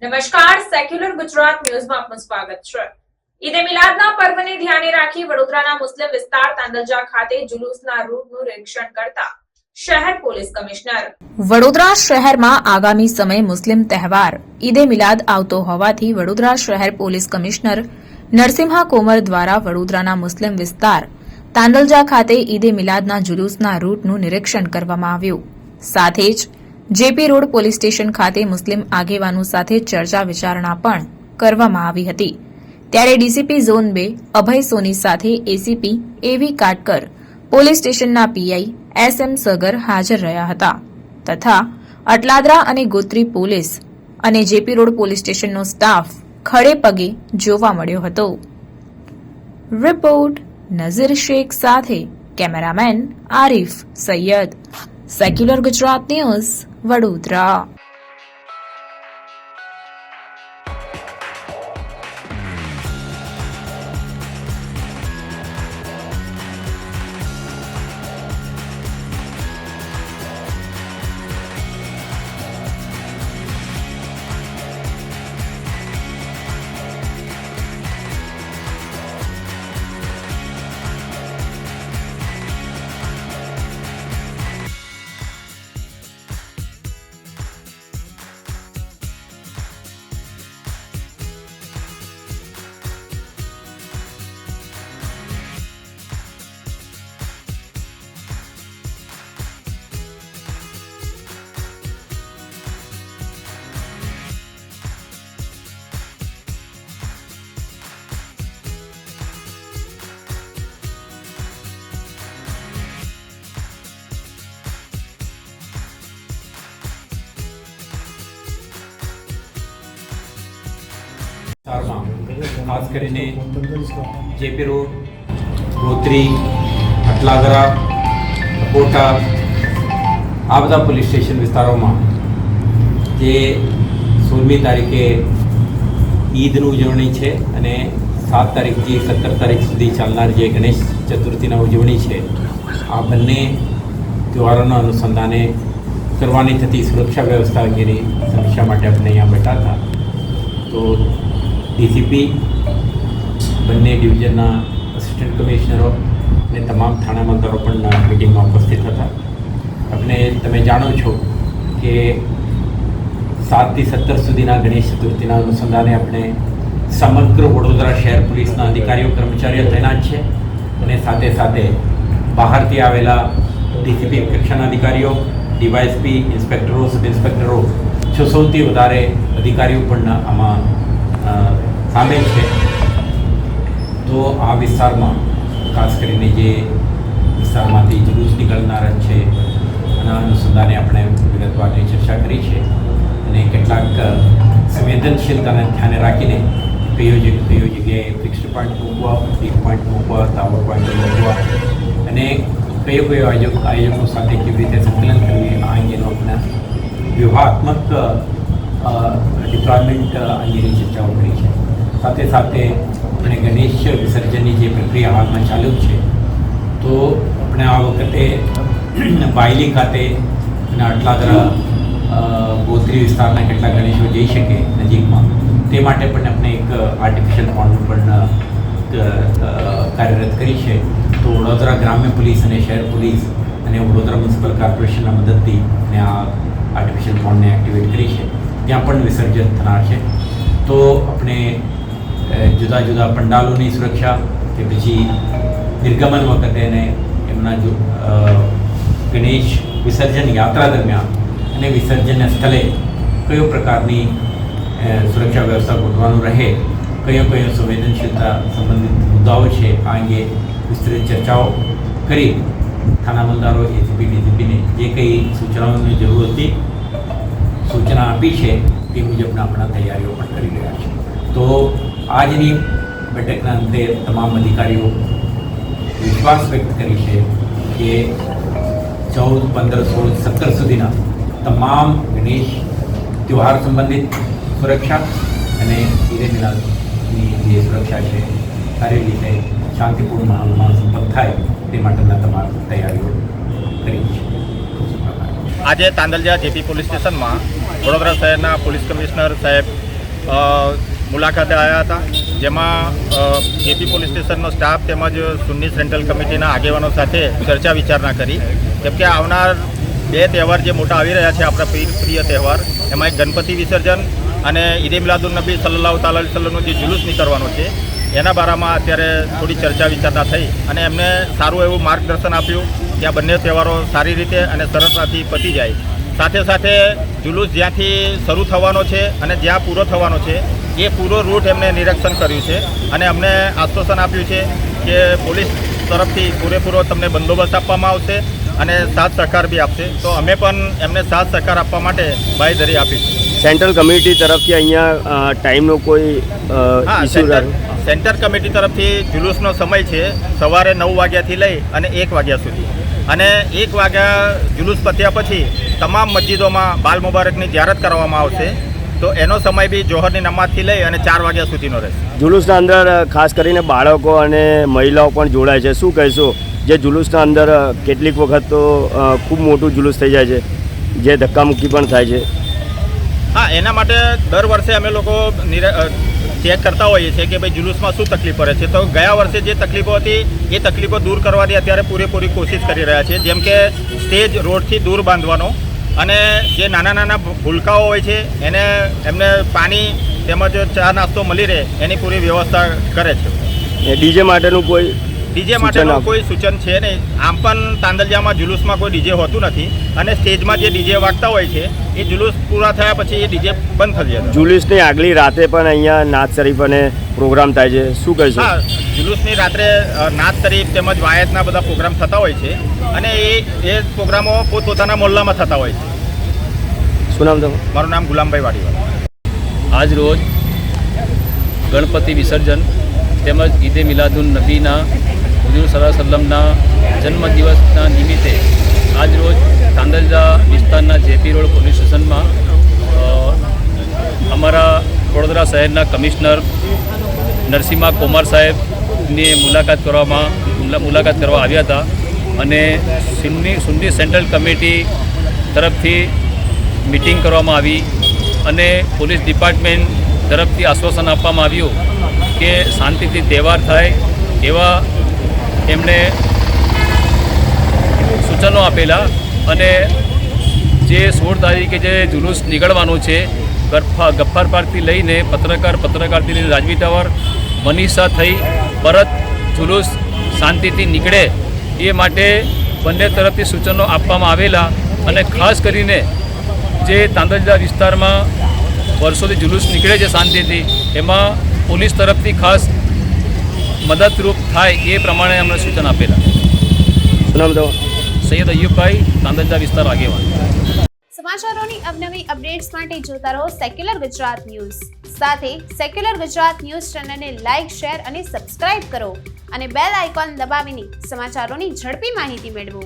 નમસ્કાર, સેક્યુલર ગુજરાત ન્યૂઝમાં આપનું સ્વાગત છે. ઈદે મિલાદના પર્વને ધ્યાને રાખી વડોદરાના મુસ્લિમ વિસ્તાર તાંદલજા ખાતે જુલુસના રૂટનું નિરીક્ષણ કરતા શહેર પોલીસ કમિશનર. વડોદરા શહેરમાં આગામી સમયે મુસ્લિમ તહેવાર ઈદે મિલાદ આવતો હોવાથી વડોદરા શહેર પોલીસ કમિશનર નરસિંહા કોમર દ્વારા વડોદરાના મુસ્લિમ વિસ્તાર તાંદલજા ખાતે ઈદે મિલાદના જુલુસના રૂટનું નિરીક્ષણ કરવામાં આવ્યું. સાથે જ જેપી રોડ પોલીસ સ્ટેશન ખાતે મુસ્લિમ આગેવાનો સાથે ચર્ચા વિચારણા પણ કરવામાં આવી હતી. ત્યારે ડીસીપી ઝોન 2 અભય સોની સાથે એસીપી એવી કાટકર, પોલીસ સ્ટેશનના પીઆઈ એસએમ સગર હાજર રહ્યા હતા તથા અટલાદરા અને ગોત્રી પોલીસ અને જેપી રોડ પોલીસ સ્ટેશનનો સ્ટાફ ખડે પગે જોવા મળ્યો હતો. રિપોર્ટ નઝીર શેખ સાથે cameraman Arif Sayed, secular Gujarat news, Vadodara. ખાસ કરીને જેપી રોડ, ગોત્રી, અટલાદરા, કોટા આ બધા પોલીસ સ્ટેશન વિસ્તારોમાં જે 16મી તારીખે ઈદની ઉજવણી છે અને 7 તારીખથી 17 તારીખ સુધી ચાલનાર જે ગણેશ ચતુર્થીની ઉજવણી છે, આ બંને તહેવારોના અનુસંધાને કરવાની થતી સુરક્ષા વ્યવસ્થા અંગેની સમીક્ષા માટે આપણે અહીંયા બેઠા હતા. તો ડીસીપી, બંને ડિવિઝનના અસિસ્ટન્ટ કમિશનરો અને તમામ થાણા અમલદારો પણ મિટિંગમાં ઉપસ્થિત હતા. તમે જાણો છો કે 7 થી 17 સુધીના ગણેશ ચતુર્થીના અનુસંધાને આપણે સમગ્ર વડોદરા શહેર પોલીસના અધિકારીઓ કર્મચારીઓ તૈનાત છે અને સાથે સાથે બહારથી આવેલા ડીસીપી કક્ષાના અધિકારીઓ, ડીવાયએસપી, ઇન્સ્પેક્ટરો, સબ ઇન્સ્પેક્ટરો, 600થી વધારે અધિકારીઓ પણ આમાં સામેલ છે. તો આ વિસ્તારમાં ખાસ કરીને જે વિસ્તારમાંથી જુલુસ નીકળનાર છે એના અનુસંધાને આપણે વિગતવારની ચર્ચા કરી છે અને કેટલાક સંવેદનશીલતાને ધ્યાને રાખીને કયો જગ્યાએ ફિક્સ્ડ પોઈન્ટ મૂકવા, વીક પોઈન્ટ મૂકવા, ટાવર પોઈન્ટ મૂકવા અને કયો આયોજકો સાથે કેવી રીતે સંકલન કરવી, આ અંગેનો આપણે વ્યૂહાત્મક ડિપ્લોયમેન્ટ અંગેની ચર્ચાઓ કરી છે. સાથે સાથે આપણે ગણેશ વિસર્જનની જે પ્રક્રિયા હાલમાં ચાલુ છે, તો આપણે આ વખતે બાયલી ખાતે અને અટલાદરા, ગોત્રી વિસ્તારના કેટલા ગણેશો જઈ શકે નજીકમાં, તે માટે પણ આપણે એક આર્ટિફિશિયલ પોન્ડ પણ કાર્યરત કરી છે. તો વડોદરા ગ્રામ્ય પોલીસ અને શહેર પોલીસ અને વડોદરા મ્યુનિસિપલ કોર્પોરેશનના મદદથી અને આ આર્ટિફિશિયલ પોન્ડને એક્ટિવેટ કરી છે. ત્યાં પણ વિસર્જન થનાર છે. તો આપણે જુદા જુદા પંડાલોની સુરક્ષા કે પછી નિર્ગમન વખતે અને એમના જો ગણેશ વિસર્જન યાત્રા દરમિયાન અને વિસર્જનના સ્થળે કયો પ્રકારની સુરક્ષા વ્યવસ્થા ગોઠવવાનું રહે, કયો સંવેદનશીલતા સંબંધિત મુદ્દાઓ છે, આ અંગે વિસ્તૃત ચર્ચાઓ કરી થાના અમલદારો, એસીપી, ડીસીપીને જે કંઈ સૂચનાઓની જરૂર હતી, સૂચના આપી છે તે મુજબના આપણા તૈયારીઓ પણ કરી રહ્યા છે. તો આજની બેઠકના અંતે તમામ અધિકારીઓ વિશ્વાસ વ્યક્ત કરી છે કે 14, 15, 16, 17 સુધીના તમામ ગણેશ તહેવાર સંબંધિત સુરક્ષા અને ઈદે મિલાદની જે સુરક્ષા છે સારી રીતે શાંતિપૂર્ણ માહોલમાં સંપન્ન થાય તે માટેના તમામ તૈયારીઓ કરી છે. આજે તાંદલજા જેપી પોલીસ સ્ટેશનમાં વડોદરા શહેરના પોલીસ કમિશનર સાહેબ મુલાકાતે આવ્યા હતા, જેમાં જેપી પોલીસ સ્ટેશનનો સ્ટાફ તેમજ સુન્ની સેન્ટ્રલ કમિટીના આગેવાનો સાથે ચર્ચા વિચારણા કરી. કેમ કે આવનાર 2 તહેવાર જે મોટા આવી રહ્યા છે, આપણા પ્રિય તહેવાર, એમાં એક ગણપતિ વિસર્જન અને ઈદે મિલાદુન્નબી સલ્લલ્લાહુ તાલા અલૈહિ વસલ્લમનો જે જુલુસ નીકળવાનો છે એના બારામાં અત્યારે થોડી ચર્ચા વિચારણા થઈ અને એમને સારું એવું માર્ગદર્શન આપ્યું કે આ બંને તહેવારો સારી રીતે અને સરળતાથી પતી જાય. સાથે સાથે જુલુસ જ્યાંથી શરૂ થવાનો છે અને જ્યાં પૂરો થવાનો છે એ પૂરો રૂટ એમને નિરીક્ષણ કર્યું છે અને અમને આશ્વાસન આપ્યું છે કે પોલીસ તરફથી પૂરેપૂરો તમને બંદોબસ્ત આપવામાં આવશે અને સાથ સહકાર બી આપશે. તો અમે પણ એમને સાથ સહકાર આપવા માટે બાંયધરી આપીશું. સેન્ટ્રલ કમિટી તરફથી અહીંયા ટાઈમનો કોઈ ઇસ્યુ સેન્ટર કમિટી તરફથી જુલુસનો સમય છે સવારે 9 વાગ્યાથી લઈ અને 1 વાગ્યા સુધી, અને 1 વાગ્યા જુલુસ પત્યા પછી તમામ મસ્જિદોમાં બાલ મુબારકની ઝિયારત કરવામાં આવશે. તો એનો સમય બી જોહરની નમાઝથી લઈ અને 4 વાગ્યા સુધીનો રહેશે. જુલુસના અંદર ખાસ કરીને બાળકો અને મહિલાઓ પણ જોડાય છે. શું કહેશો, જે જુલુસના અંદર કેટલીક વખત તો ખૂબ મોટું જુલુસ થઈ જાય છે, જે ધક્કામુક્કી પણ થાય છે? હા, એના માટે દર વર્ષે અમે લોકો ચેક કરતા હોઈએ છીએ કે ભાઈ જુલુસમાં શું તકલીફ પડે છે. તો ગયા વર્ષે જે તકલીફો હતી એ તકલીફો દૂર કરવાની અત્યારે પૂરેપૂરી કોશિશ કરી રહ્યા છે. જેમ કે સ્ટેજ રોડથી દૂર બાંધવાનો અને જે નાના નાના ભૂલકાઓ હોય છે એમને પાણી તેમજ ચા નાસ્તો મળી રહે એની પૂરી વ્યવસ્થા કરે છે. ડીજે માટેનું કોઈ સૂચન છે નહીં. આમ પણ તાંદલજામાં જુલુસમાં કોઈ ડીજે હોતું નથી અને સ્ટેજમાં જે ડીજે વાગતા હોય છે એ જુલુસ પૂરા થયા પછી એ ડીજે બંધ થઈ જાય. જુલુસની આગલી રાતે પણ અહીંયા નાત શરીફ અને પ્રોગ્રામ થાય છે. શું કહીશું? હા, જુલુસની રાત્રે નાત શરીફ તેમજ વાયતના બધા પ્રોગ્રામ થતા હોય છે અને એ પ્રોગ્રામો પોતપોતાના મોહલ્લામાં થતા હોય છે. શું નામ તમારું? મારું નામ ગુલામભાઈ વાડીવાલા. આજ રોજ ગણપતિ વિસર્જન તેમજ ઈદે મિલાદુન નબીના હુજુર સલ્લલ્લાહુ અલૈહિ વસલ્લમના જન્મદિવસના નિમિત્તે આજ રોજ તાંદલજા વિસ્તારના જેપી રોડ પોલીસ સ્ટેશનમાં અમારા વડોદરા શહેરના કમિશનર નરસિમ્હા કોમાર સાહેબની મુલાકાત કરવા આવ્યા હતા અને સુન્ની સેન્ટ્રલ કમિટી તરફથી મિટિંગ કરવામાં આવી અને પોલીસ ડિપાર્ટમેન્ટ તરફથી આશ્વાસન આપવામાં આવ્યું કે શાંતિથી તહેવાર થાય એવા એમણે સૂચનો આપેલા. અને જે 16 તારીખે જે જુલુસ નીકળવાનું છે ગફ્ફાર પાર્કથી લઈને પત્રકારથી લઈને રાજવી ટાવર મનીષા થઈ પરત જુલુસ શાંતિથી નીકળે એ માટે બંને તરફથી સૂચનો આપવામાં આવેલા. અને ખાસ કરીને જે તાંદલજા વિસ્તારમાં વર્ષોથી જુલુસ નીકળે છે શાંતિથી, એમાં પોલીસ તરફથી ખાસ મદદરૂપ થાય એ પ્રમાણે અમને સૂચન આપેલા. શું નામ તમારું? સૈયદ અયુબભાઈ, તાંદલજા વિસ્તાર આગેવાન. સમાચારોની અવનવી અપડેટ્સ માટે જોતા રહો સેક્યુલર ગુજરાત ન્યૂઝ. સાથે સેક્યુલર ગુજરાત ન્યૂઝ ચેનલને લાઇક, શેર અને સબસ્ક્રાઇબ કરો અને બેલ આઇકોન દબાવીને સમાચારોની ઝડપી માહિતી મેળવો.